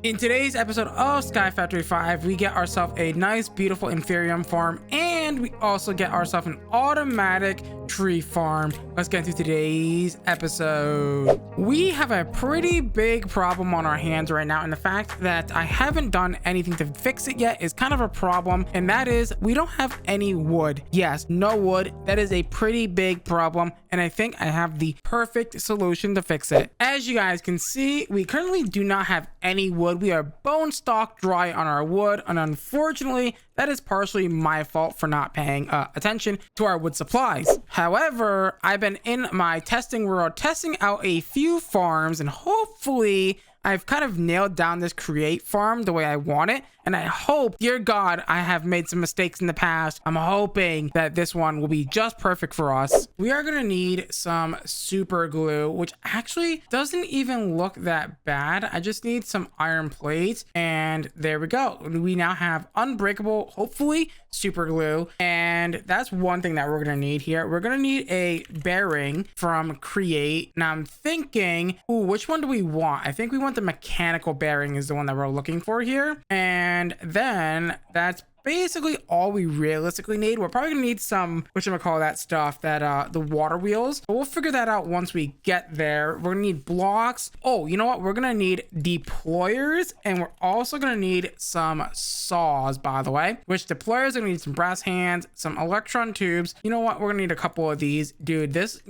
In today's episode of Skyfactory 5, we get ourselves a nice, beautiful inferium farm, and we also get ourselves an automatic tree farm. Let's get into today's episode. We have a pretty big problem on our hands right now, and the fact that I haven't done anything to fix it yet is kind of a problem, and that is we don't have any wood. Yes, no wood. That is a pretty big problem, and I think I have the perfect solution to fix it. As you guys can see, we currently do not have any wood. We are bone stock dry on our wood, and unfortunately that is partially my fault for not paying attention to our wood supplies. However, I've been in my testing world testing out a few farms, and hopefully I've kind of nailed down this create farm the way I want it. And I hope, dear God, I have made some mistakes in the past. I'm hoping that this one will be just perfect for us. We are going to need some super glue, which actually doesn't even look that bad. I just need some iron plates, and there we go. We now have unbreakable, hopefully, super glue. And that's one thing that we're going to need here. We're going to need a bearing from create. Now I'm thinking, ooh, which one do we want? I think we want the mechanical bearing is the one that we're looking for here. And then that's basically all we realistically need. We're probably gonna need some, whatchamacallit stuff, that the water wheels, but we'll figure that out once we get there. We're gonna need blocks. Oh, you know what? We're gonna need deployers, and we're also gonna need some saws, by the way, which deployers are gonna need some brass hands, some electron tubes. You know what? We're gonna need a couple of these. Dude, this,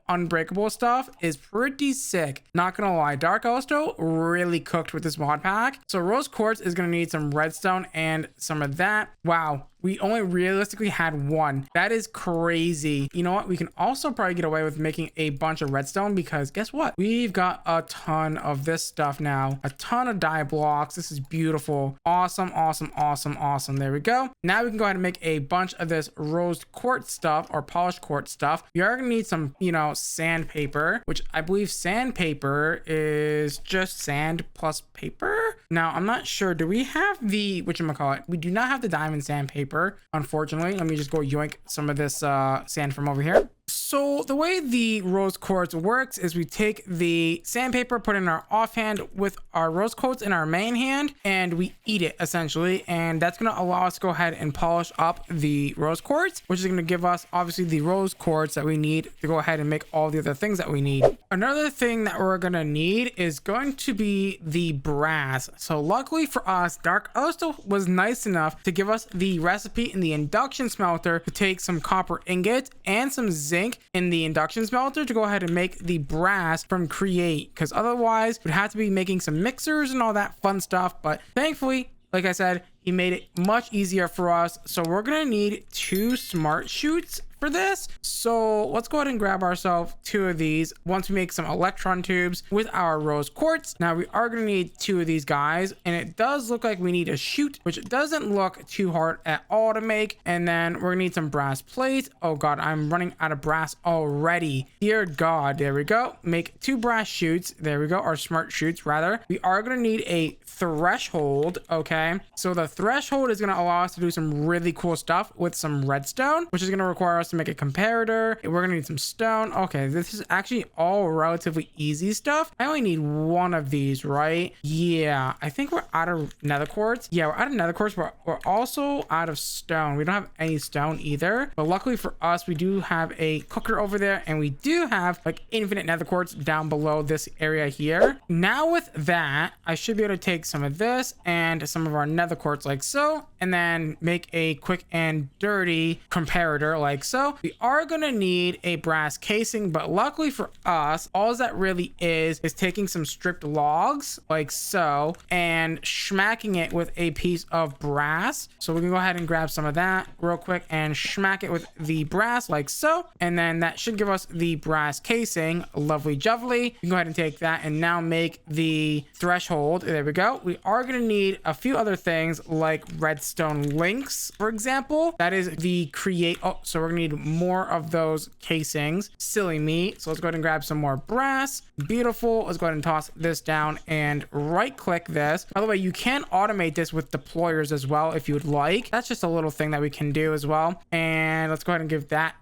unbreakable stuff is pretty sick, not gonna lie. Dark Osto really cooked with this mod pack. So rose quartz is gonna need some redstone and some of that. Wow, we only realistically had one. That is crazy. You know what? We can also probably get away with making a bunch of redstone, because guess what? We've got a ton of this stuff now. A ton of dye blocks. This is beautiful. Awesome, awesome, awesome, awesome. There we go. Now we can go ahead and make a bunch of this rose quartz stuff or polished quartz stuff. We are gonna need some, sandpaper, which I believe sandpaper is just sand plus paper. Now, I'm not sure. Do we have the, whatchamacallit? We do not have the diamond sandpaper, unfortunately. Let me just go yoink some of this sand from over here. So the way the rose quartz works is we take the sandpaper, put it in our offhand with our rose quartz in our main hand, and we eat it essentially. And that's going to allow us to go ahead and polish up the rose quartz, which is going to give us obviously the rose quartz that we need to go ahead and make all the other things that we need. Another thing that we're going to need is going to be the brass. So luckily for us, Dark Osto was nice enough to give us the recipe in the induction smelter to take some copper ingots and some zinc in the induction smelter to go ahead and make the brass from create, because otherwise we'd have to be making some mixers and all that fun stuff. But thankfully, like I said, he made it much easier for us. So we're gonna need 2 smart chutes for this. So let's go ahead and grab ourselves 2 of these once we make some electron tubes with our rose quartz. Now we are going to need 2 of these guys, and it does look like we need a chute, which doesn't look too hard at all to make. And then we're gonna need some brass plates. Oh God, I'm running out of brass already. Dear God, there we go. Make 2 brass chutes. There we go, or smart chutes rather. We are going to need a threshold. Okay, so the threshold is going to allow us to do some really cool stuff with some redstone, which is going to require us to make a comparator. We're gonna need some stone. Okay, this is actually all relatively easy stuff. I only need 1 of these, right? Yeah, I think we're out of nether quartz. Yeah, we're out of nether quartz, but we're also out of stone. We don't have any stone either, but luckily for us, we do have a cooker over there, and we do have like infinite nether quartz down below this area here. Now with that, I should be able to take some of this and some of our nether quartz like so, and then make a quick and dirty comparator like so. We are going to need a brass casing, but luckily for us, all that really is taking some stripped logs like so and smacking it with a piece of brass. So we can go ahead and grab some of that real quick and smack it with the brass like so, and then that should give us the brass casing. Lovely jubbly. You can go ahead and take that and now make the threshold. There we go. We are going to need a few other things like redstone links, for example. That is the create. Oh, so we're gonna need need more of those casings. Silly me. So let's go ahead and grab some more brass. Beautiful. Let's go ahead and toss this down and right click this. By the way, you can automate this with deployers as well if you would like. That's just a little thing that we can do as well. And let's go ahead and give that.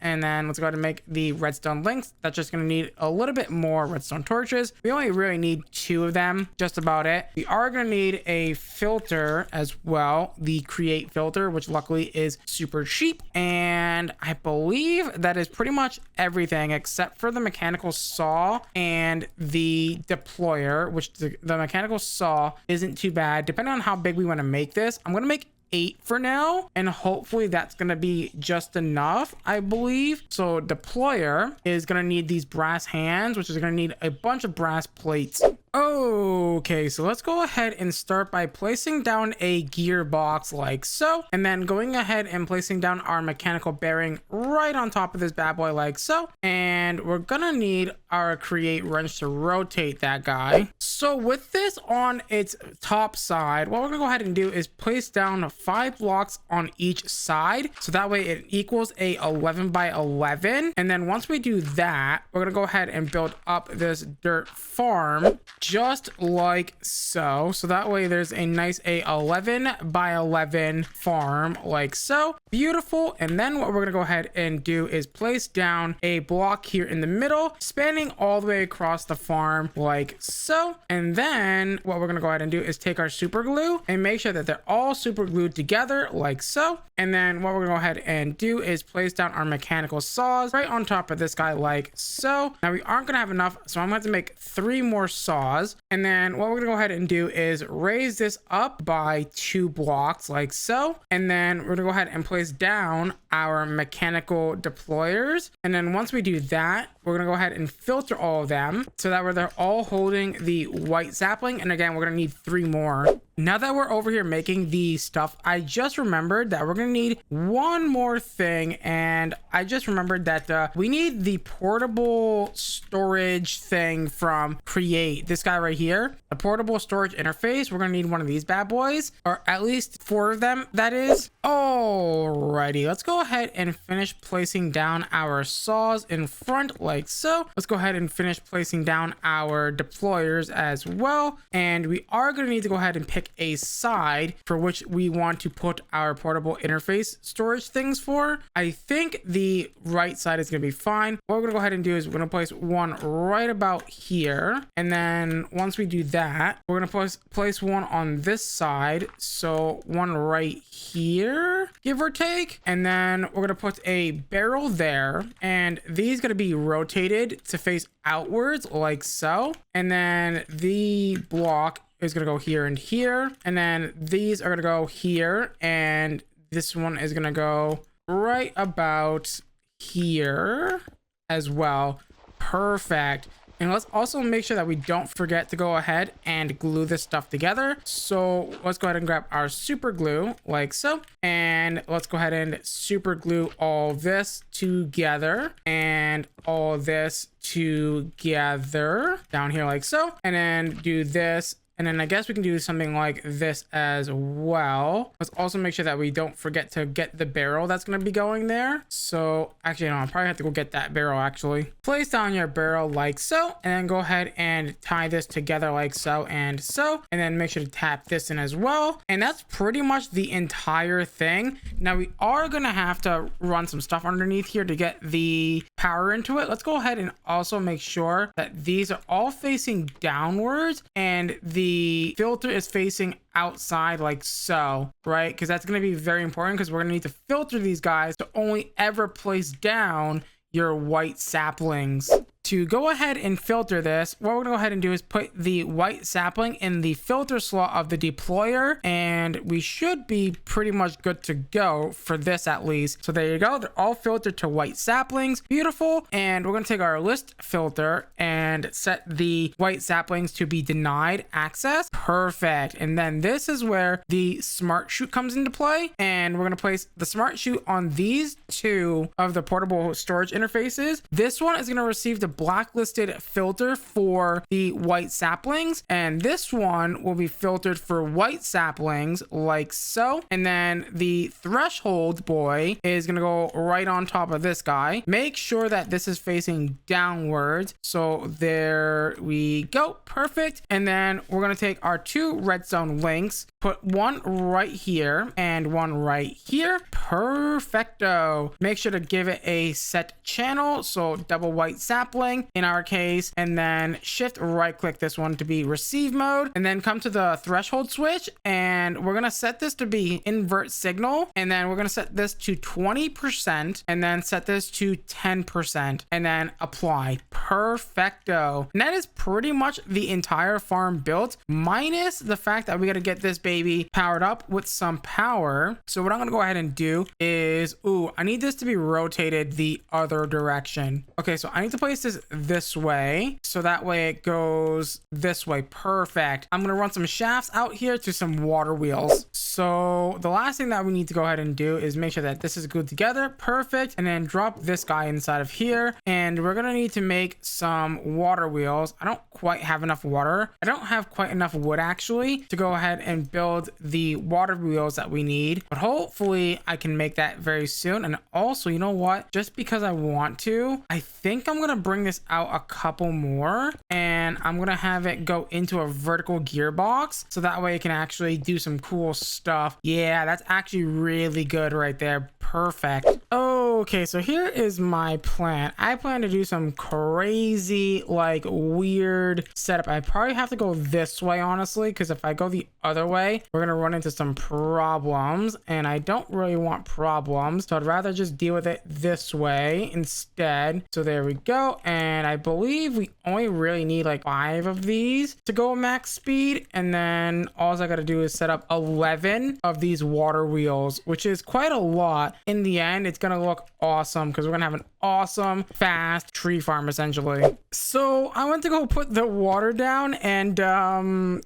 And then let's go ahead and make the redstone links. That's just going to need a little bit more redstone torches. We only really need 2 of them, just about it. We are going to need a filter as well, the create filter, which luckily is super cheap. And I believe that is pretty much everything except for the mechanical saw and the deployer, which the mechanical saw isn't too bad. Depending on how big we want to make this, I'm going to make 8 for now, and hopefully that's gonna be just enough, I believe. So deployer is gonna need these brass hands, which is gonna need a bunch of brass plates. Okay, so let's go ahead and start by placing down a gearbox like so, and then going ahead and placing down our mechanical bearing right on top of this bad boy like so. And we're gonna need our create wrench to rotate that guy. So with this on its top side, what we're gonna go ahead and do is place down 5 blocks on each side, so that way it equals a 11 by 11. And then once we do that, we're gonna go ahead and build up this dirt farm just like so. So that way there's a nice 11 by 11 farm like so. Beautiful. And then what we're gonna go ahead and do is place down a block here in the middle, spanning all the way across the farm like so. And then what we're gonna go ahead and do is take our super glue and make sure that they're all super glued together like so. And then what we're gonna go ahead and do is place down our mechanical saws right on top of this guy like so. Now we aren't gonna have enough, so I'm gonna have to make 3 more saws. And then what we're gonna go ahead and do is raise this up by 2 blocks like so. And then we're gonna go ahead and place down our mechanical deployers. And then once we do that, we're gonna go ahead and filter all of them so that way they're all holding the white sapling. And again, we're gonna need 3 more. Now that we're over here making the stuff, I just remembered that we're gonna need 1 more thing. And I just remembered that we need the portable storage thing from Create. This guy right here, the portable storage interface. We're gonna need one of these bad boys, or at least 4 of them, that is. Alrighty, let's go ahead and finish placing down our saws in front like so. Let's go ahead and finish placing down our deployers as well. And we are gonna need to go ahead and pick a side for which we want to put our portable interface storage things for. I think the right side is gonna be fine. What we're gonna go ahead and do is we're gonna place one right about here. And then once we do that, we're gonna place one on this side. So one right here, give or take. And then we're gonna put a barrel there, and these gonna be rotated to face outwards like so. And then the block is gonna go here and here, and then these are gonna go here, and this one is gonna go right about here as well. Perfect. And let's also make sure that we don't forget to go ahead and glue this stuff together. So let's go ahead and grab our super glue like so. And let's go ahead and super glue all this together and all this together down here like so. And then do this. And then I guess we can do something like this as well. Let's also make sure that we don't forget to get the barrel that's going to be going there. So actually, no, I'll probably have to go get that barrel actually. Place down your barrel like so, and then go ahead and tie this together like so and so. And then make sure to tap this in as well. And that's pretty much the entire thing. Now we are going to have to run some stuff underneath here to get the power into it. Let's go ahead and also make sure that these are all facing downwards and the filter is facing outside like so, right? Because that's going to be very important, because we're going to need to filter these guys to only ever place down your white saplings. To go ahead and filter this, what we're gonna go ahead and do is put the white sapling in the filter slot of the deployer, and we should be pretty much good to go for this at least. So there you go, they're all filtered to white saplings. Beautiful. And we're gonna take our list filter and set the white saplings to be denied access. Perfect. And then this is where the smart chute comes into play, and we're gonna place the smart chute on these 2 of the portable storage interfaces. This one is gonna receive the blacklisted filter for the white saplings, and this one will be filtered for white saplings like so. And then the threshold boy is gonna go right on top of this guy. Make sure that this is facing downwards, so there we go, perfect. And then we're gonna take our 2 redstone links, put one right here and one right here. Perfecto. Make sure to give it a set channel, so double white sapling in our case, and then shift right click this one to be receive mode, and then come to the threshold switch, and we're gonna set this to be invert signal, and then we're gonna set this to 20%, and then set this to 10%, and then apply. Perfecto. And that is pretty much the entire farm built, minus the fact that we gotta get this baby powered up with some power. So what I'm gonna go ahead and do is, I need this to be rotated the other direction. Okay, so I need to place this way, so that way it goes this way. Perfect. I'm gonna run some shafts out here to some water wheels. So the last thing that we need to go ahead and do is make sure that this is glued together. Perfect. And then drop this guy inside of here, and we're gonna need to make some water wheels. I don't quite have enough water. I don't have quite enough wood actually to go ahead and build the water wheels that we need, but hopefully I can make that very soon. And also, you know what, just because I want to, I think I'm gonna bring this out a couple more, and I'm gonna have it go into a vertical gearbox, so that way it can actually do some cool stuff. Yeah, that's actually really good right there. Perfect. Okay, so here is my plan. I plan to do some crazy, like, weird setup. I probably have to go this way, honestly, because if I go the other way, we're gonna run into some problems, and I don't really want problems, so I'd rather just deal with it this way instead. So there we go, and I believe we only really need like 5 of these to go max speed, and then all I gotta do is set up 11 of these water wheels, which is quite a lot. In the end, it's gonna look awesome because we're gonna have an awesome fast tree farm essentially. So I went to go put the water down, and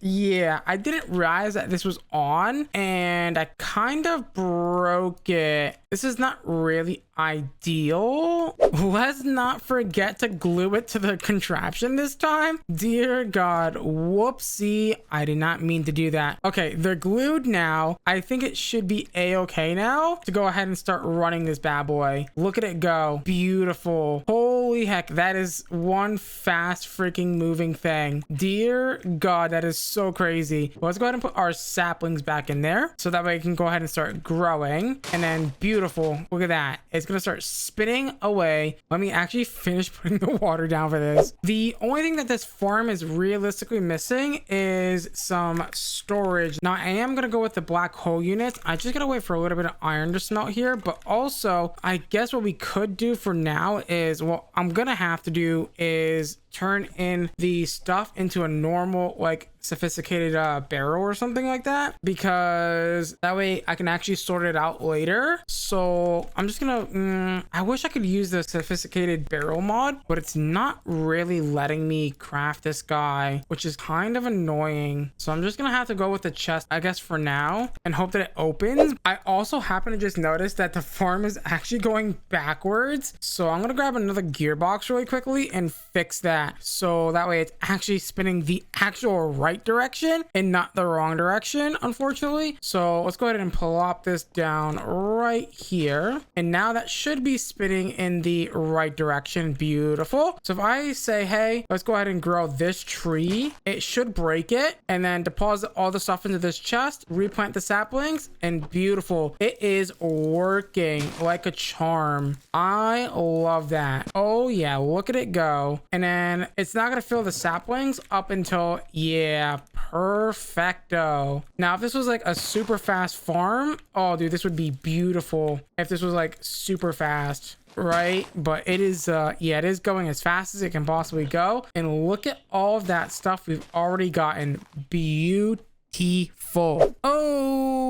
yeah, I didn't realize that this was on, and I kind of broke it. This is not really ideal. Let's not forget to glue it to the contraption this time. Dear God, whoopsie, I did not mean to do that. Okay, they're glued now. I think it should be a-okay now to go ahead and start running this bad boy. Look at it go. Beautiful. Holy heck, that is one fast freaking moving thing. Dear God, that is so crazy. Let's go ahead and put our saplings back in there, so that way it can go ahead and start growing. And then beautiful, look at that. It's gonna start spinning away. Let me actually finish putting the water down for this. The only thing that this farm is realistically missing is some storage. Now I am gonna go with the black hole units. I just gotta wait for a little bit of iron to smelt here, but also I guess what we could do for now is, what I'm gonna have to do is turn in the stuff into a normal, like, sophisticated barrel or something like that, because that way I can actually sort it out later. So I'm just gonna I wish I could use the sophisticated barrel mod, but it's not really letting me craft this guy, which is kind of annoying. So I'm just gonna have to go with the chest, I guess, for now, and hope that it opens. I also happen to just notice that the farm is actually going backwards, so I'm gonna grab another gearbox really quickly and fix that, so that way it's actually spinning the actual right direction and not the wrong direction, unfortunately. So let's go ahead and plop this down right here, and now that should be spinning in the right direction. Beautiful. So if I say, hey, let's go ahead and grow this tree, it should break it, and then deposit all the stuff into this chest, replant the saplings, and beautiful, it is working like a charm. I love that. Oh yeah, look at it go. And then it's not gonna fill the saplings up until, yeah, perfecto. Now if this was like a super fast farm, oh dude, this would be beautiful if this was like super fast, right? But it is yeah, it is going as fast as it can possibly go. And look at all of that stuff we've already gotten. Beautiful.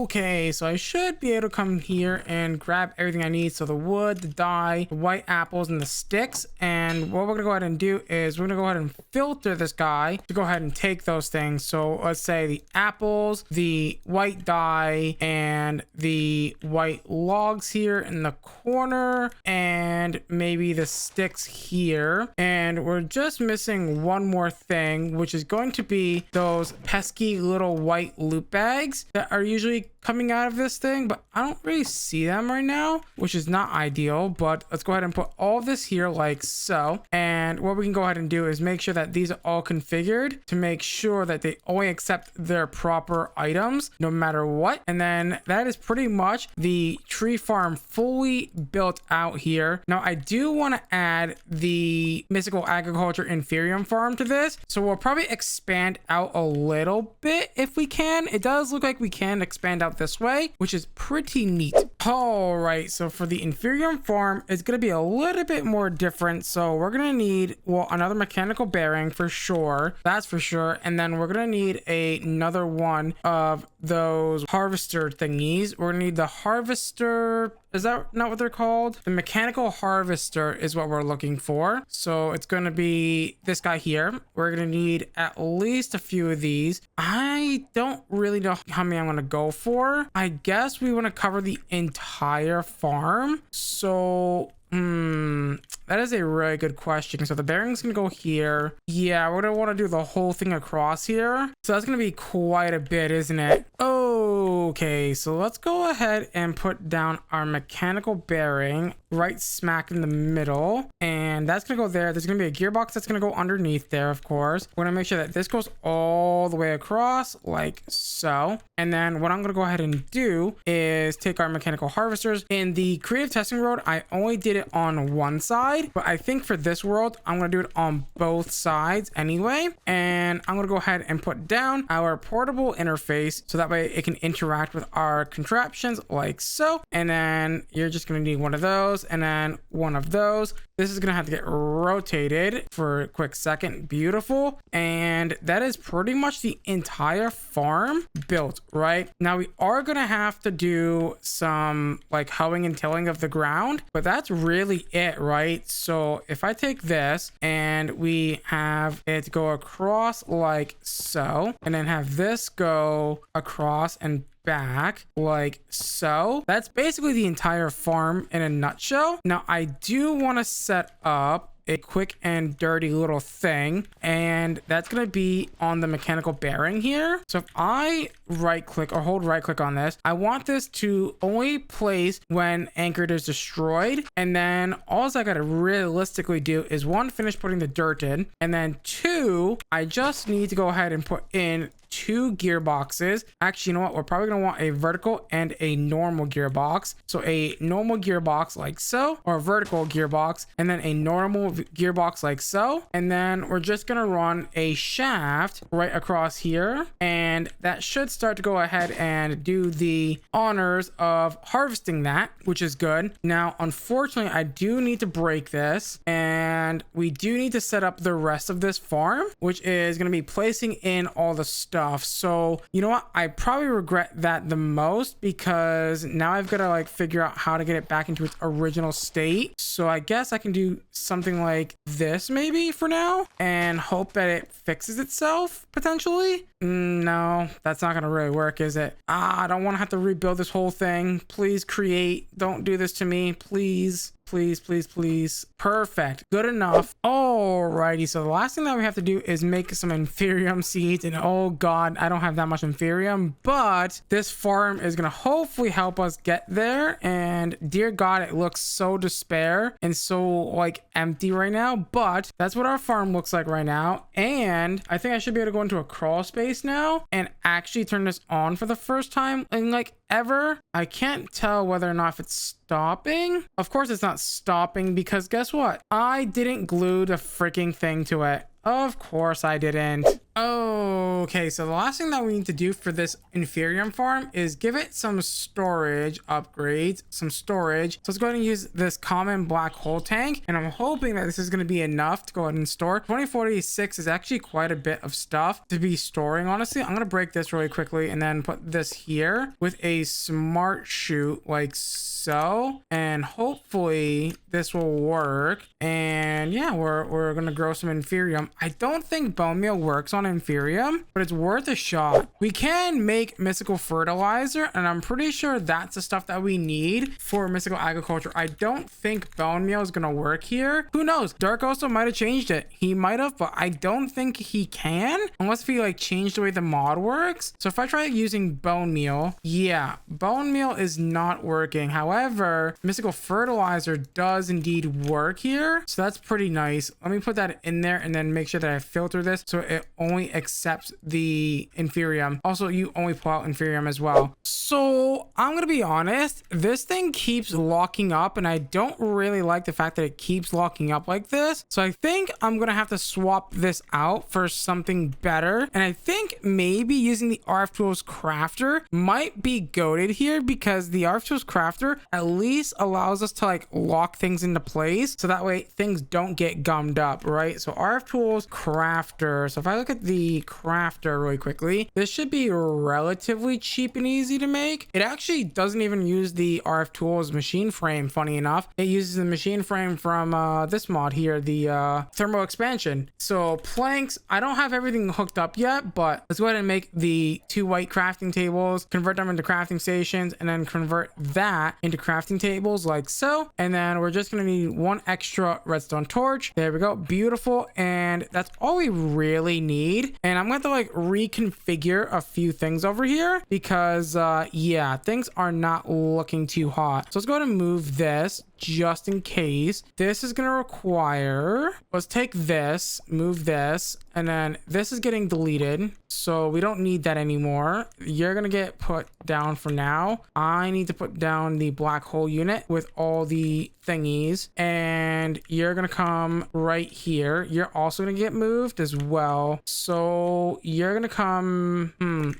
Okay, so I should be able to come here and grab everything I need. So the wood, the dye, the white apples, and the sticks. And what we're gonna go ahead and do is we're gonna go ahead and filter this guy to go ahead and take those things. So let's say the apples, the white dye, and the white logs here in the corner, and maybe the sticks here. And we're just missing one more thing, which is going to be those pesky little white loot bags that are usually coming out of this thing, but I don't really see them right now, which is not ideal. But let's go ahead and put all of this here like so. And what we can go ahead and do is make sure that these are all configured to make sure that they only accept their proper items no matter what. And then that is pretty much the tree farm fully built out here. Now I do want to add the mystical agriculture inferium farm to this, so we'll probably expand out a little bit if we can. It does look like we can expand out this way, which is pretty neat. All right, so for the inferium farm, it's going to be a little bit more different. So we're going to need, well, another mechanical bearing for sure. That's for sure. And then we're going to need another one of those harvester thingies. We're going to need the harvester. Is that not what they're called? The mechanical harvester is what we're looking for. So it's going to be this guy here. We're going to need at least a few of these. I don't really know how many I'm going to go for. I guess we want to cover the entire farm. So that is a really good question. So the bearing's gonna go here. Yeah, we're gonna want to do the whole thing across here. So that's gonna be quite a bit, isn't it? Okay, so let's go ahead and put down our mechanical bearing right smack in the middle, and that's gonna go there. There's gonna be a gearbox that's gonna go underneath there, of course. We're gonna make sure that this goes all the way across like so. And then what I'm gonna go ahead and do is take our mechanical harvesters. In the creative testing world, I only did it on one side, but I think for this world I'm gonna do it on both sides anyway. And I'm gonna go ahead and put down our portable interface so that way it can interact with our contraptions like so. And then you're just gonna need one of those and then one of those. This is gonna have to get rotated for a quick second. Beautiful. And that is pretty much the entire farm built. Right now we are gonna have to do some like hoeing and tilling of the ground, but that's really it, right? So if I take this and we have it go across like so, and then have this go across and back like so, that's basically the entire farm in a nutshell. Now I do want to set up a quick and dirty little thing, and that's going to be on the mechanical bearing here. So if I right click or hold right click on this, I want this to only place when anchored is destroyed. And then all I got to realistically do is one, finish putting the dirt in, and then two, I just need to go ahead and put in 2 gearboxes. Actually, you know what? We're probably gonna want a vertical and a normal gearbox. So a normal gearbox like so, or a vertical gearbox, and then a normal gearbox like so. And then we're just gonna run a shaft right across here, and that should start to go ahead and do the honors of harvesting that, which is good. Now, unfortunately, I do need to break this, and we do need to set up the rest of this farm, which is gonna be placing in all the stuff. So you know what, I probably regret that the most, because now I've got to like figure out how to get it back into its original state. So I guess I can do something like this maybe for now and hope that it fixes itself potentially. No, that's not gonna really work, is it? I don't want to have to rebuild this whole thing. Please create, don't do this to me, please. Please, please, please. Perfect. Good enough. Alrighty. So the last thing that we have to do is make some inferium seeds. And oh God, I don't have that much inferium, but this farm is going to hopefully help us get there. And dear God, it looks so despair and so like empty right now, but that's what our farm looks like right now. And I think I should be able to go into a crawl space now and actually turn this on for the first time in like ever. I can't tell whether or not if it's stopping. Of course it's not stopping, because guess what? I didn't glue the freaking thing to it. Of course I didn't. Okay, so the last thing that we need to do for this inferium farm is give it some storage upgrades, some storage. So let's go ahead and use this common black hole tank, and I'm hoping that this is going to be enough to go ahead and store. 2046 is actually quite a bit of stuff to be storing, honestly. I'm going to break this really quickly and then put this here with a smart chute like so, and hopefully this will work. And yeah, we're gonna grow some inferium. I don't think bone meal works on inferium, but it's worth a shot. We can make mystical fertilizer, and I'm pretty sure that's the stuff that we need for mystical agriculture. I don't think bone meal is gonna work here. Who knows? Dark also might have changed it. He might have, but I don't think he can unless he like changed the way the mod works. So if I try using bone meal, yeah, bone meal is not working. However, mystical fertilizer does indeed work here, so that's pretty nice. Let me put that in there and then make sure that I filter this so it only accepts the inferium. Also, you only pull out inferium as well. So I'm gonna be honest, this thing keeps locking up, and I don't really like the fact that it keeps locking up like this. So I think I'm gonna have to swap this out for something better, and I think maybe using the RF Tools crafter might be goated here, because the RF Tools crafter at least allows us to like lock things into place, so that way things don't get gummed up, right? So RF Tools crafter. So if I look at the crafter really quickly, this should be relatively cheap and easy to make. It actually doesn't even use the RF Tools machine frame, funny enough. It uses the machine frame from this mod here, the thermal expansion. So planks, I don't have everything hooked up yet, but let's go ahead and make the 2 white crafting tables, convert them into crafting stations, and then convert that into crafting tables like so. And then we're just gonna need 1 extra redstone torch. There we go, beautiful. And that's all we really need. And I'm going to like reconfigure a few things over here because yeah, things are not looking too hot. So let's go ahead and move this just in case. This is going to require, let's take this, move this, and then this is getting deleted, so we don't need that anymore. You're gonna get put down for now. I need to put down the black hole unit with all the thingies, and you're gonna come right here. You're also gonna get moved as well, so you're gonna come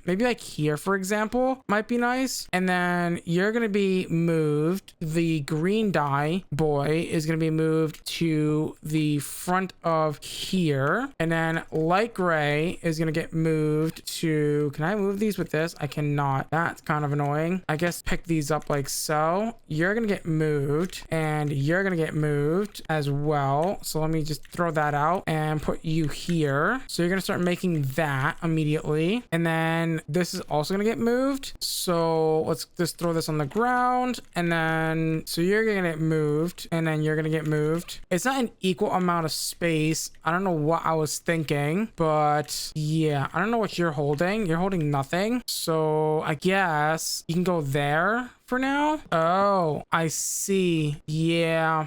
maybe like here, for example, might be nice. And then you're gonna be moved. The green dye boy is gonna be moved to the front of here, and then light gray is gonna get moved to, can I move these with this? I cannot. That's kind of annoying. I guess pick these up like so. You're gonna get moved, and you're gonna get moved as well. So let me just throw that out and put you here. So you're gonna start making that immediately, and then this is also gonna get moved. So let's just throw this on the ground, and then so you're gonna get moved, and then you're gonna get moved. It's not an equal amount of space. I don't know what I was thinking, but yeah, I don't know what you're holding. You're holding nothing, so I guess you can go there for now. Oh, I see. Yeah,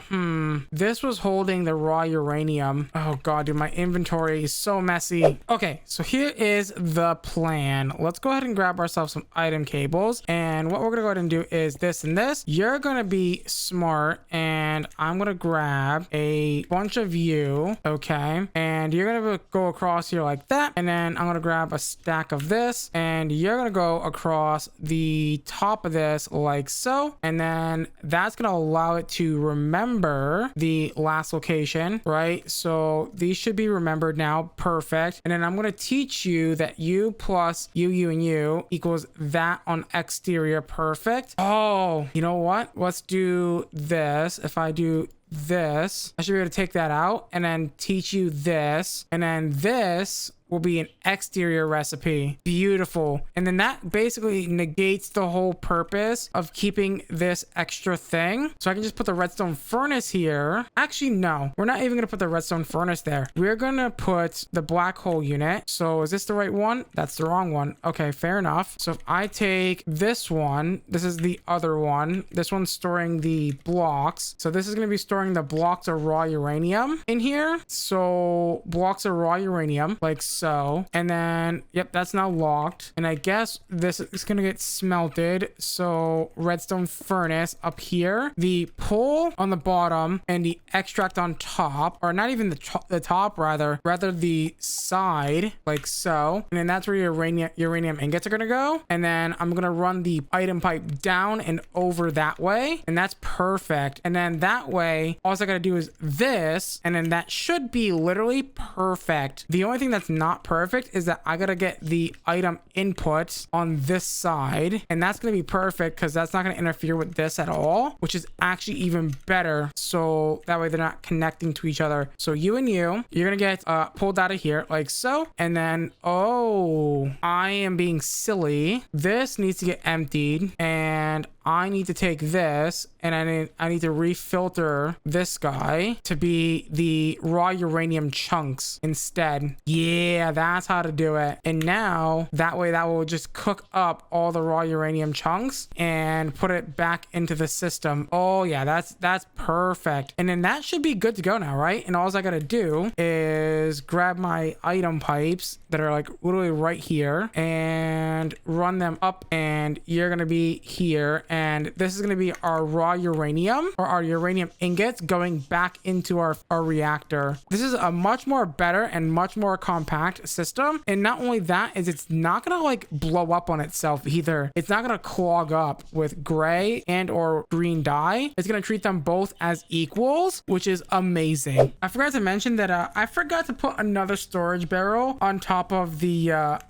this was holding the raw uranium. Oh god, dude, my inventory is so messy. Okay, so here is the plan. Let's go ahead and grab ourselves some item cables, and what we're gonna go ahead and do is this and this. You're gonna be smart, and I'm gonna grab a bunch of you, okay, and you're gonna go across here like that, and then I'm gonna grab a stack of this, and you're gonna go across the top of this like so, and then that's gonna allow it to remember the last location, right? So these should be remembered now. Perfect. And then I'm gonna teach you that you plus you and you equals that on exterior. Perfect. Oh, you know what, let's do this. If I do this, I should be able to take that out and then teach you this, and then this will be an exterior recipe. Beautiful. And then that basically negates the whole purpose of keeping this extra thing. So I can just put the redstone furnace here. Actually, no, we're not even gonna put the redstone furnace there. We're gonna put the black hole unit. So is this the right one? That's the wrong one. Okay, fair enough. So if I take this one, this is the other one. This one's storing the blocks. So this is gonna be storing the blocks of raw uranium in here. So blocks of raw uranium like so. And then, yep, that's now locked. And I guess this is gonna get smelted. So redstone furnace up here, the pull on the bottom, and the extract on top, or not even the top, rather the side, like so. And then that's where your uranium ingots are gonna go. And then I'm gonna run the item pipe down and over that way, and that's perfect. And then that way, all I gotta do is this, and then that should be literally perfect. The only thing that's not perfect is that I gotta get the item input on this side, and that's gonna be perfect because that's not gonna interfere with this at all, which is actually even better. So that way they're not connecting to each other. So you're gonna get pulled out of here like so. And then, oh, I am being silly. This needs to get emptied, and I need to take this, and I need to refilter this guy to be the raw uranium chunks instead. Yeah, that's how to do it. And now that way that will just cook up all the raw uranium chunks and put it back into the system. Oh yeah, that's perfect. And then that should be good to go now, right? And all I gotta do is grab my item pipes that are like literally right here and run them up, and you're gonna be here, and this is going to be our raw uranium, or our uranium ingots, going back into our reactor. This is a much more better and much more compact system. And not only that, is it's not going to like blow up on itself either. It's not going to clog up with gray and or green dye. It's going to treat them both as equals, which is amazing. I forgot to mention that I forgot to put another storage barrel on top of the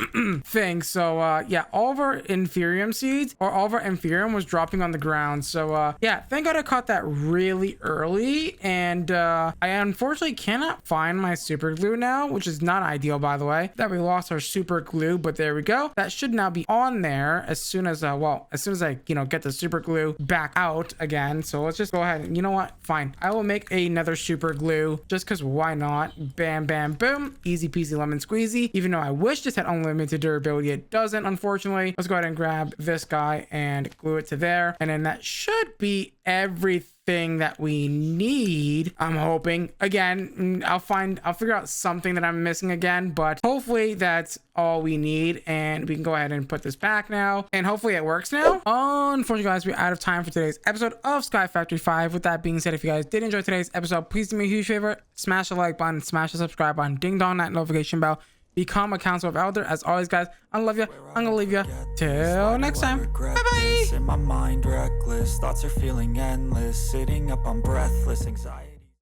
thing. So yeah, all of our inferium seeds, or all of our inferium, was dropping on the ground. So yeah, thank God I caught that really early. And I unfortunately cannot find my super glue now, which is not ideal, by the way, that we lost our super glue. But there we go. That should now be on there as soon as as soon as I get the super glue back out again. So let's just go ahead and, you know what, fine, I will make another super glue just because why not? Bam, bam, boom, easy peasy lemon squeezy. Even though I wish this had unlimited durability, it doesn't, unfortunately. Let's go ahead and grab this guy and glue it to there, and then that should be everything that we need, I'm hoping. Again, I'll figure out something that I'm missing again, but hopefully that's all we need, and we can go ahead and put this back now, and hopefully it works now. Unfortunately, guys, we're out of time for today's episode of Skyfactory 5. With that being said, if you guys did enjoy today's episode, please do me a huge favor, smash the like button, smash the subscribe button, ding dong that notification bell, become a council of elder. As always, guys, I love you. I'm gonna leave you till next time. Bye bye. In my mind, reckless thoughts are feeling endless, sitting up on breathless anxiety.